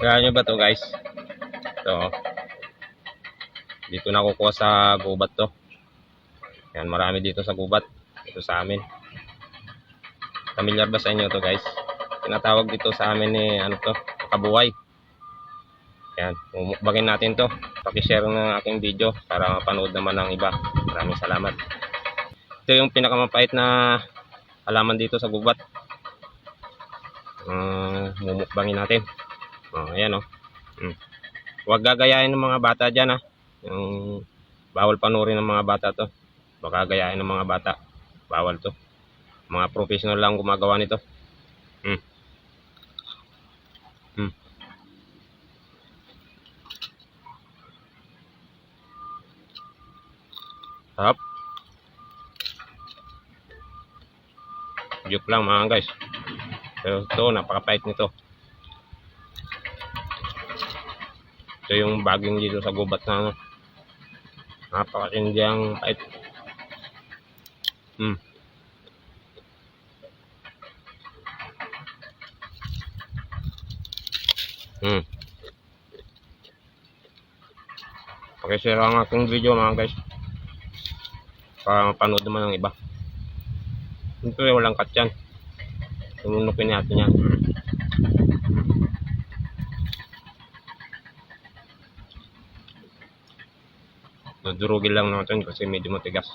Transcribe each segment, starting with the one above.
Kaya nyo ba to guys? Ito. Dito nakukuha sa gubat to. Yan, marami dito sa gubat. Ito sa amin. Familiar ba sa inyo to guys? Tinatawag dito sa amin ni ano to, kabuhay. Yan, mumukbangin natin to. Paki-share ng aking video para mapanood naman ng iba. Maraming salamat. Ito yung pinakamapait na halaman dito sa gubat. Mumukbangin natin. Ayan oh. Huwag gagayahin ng mga bata dyan ha. Yung bawal panurin ng mga bata to. Baka gayahin ng mga bata. Bawal to. Mga professional lang gumagawa nito. Sarap. Joke lang mga guys. Pero ito, napakapait nito. Ito yung baging dito sa gubat na napakasindyang pait. Pakishare ang aking video mga guys para mapanood naman ng iba. Ito yung walang cut yan. Tumunukin natin yan. Dudurugin lang natin kasi medyo matigas.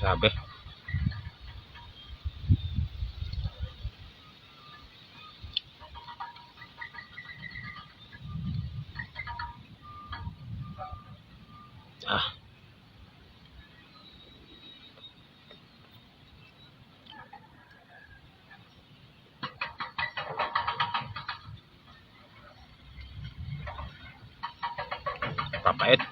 Sabi. Papait.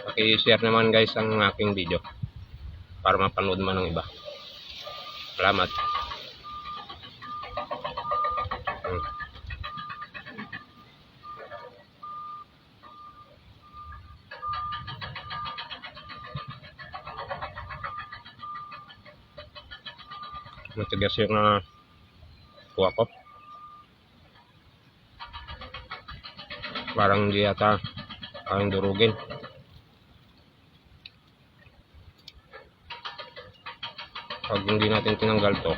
Paki-share naman guys ang aking video para mapanood man ng iba. Salamat. Matigas yung kuha ko. Parang hindi yata kayang durugin. Pag hindi natin tinanggal to,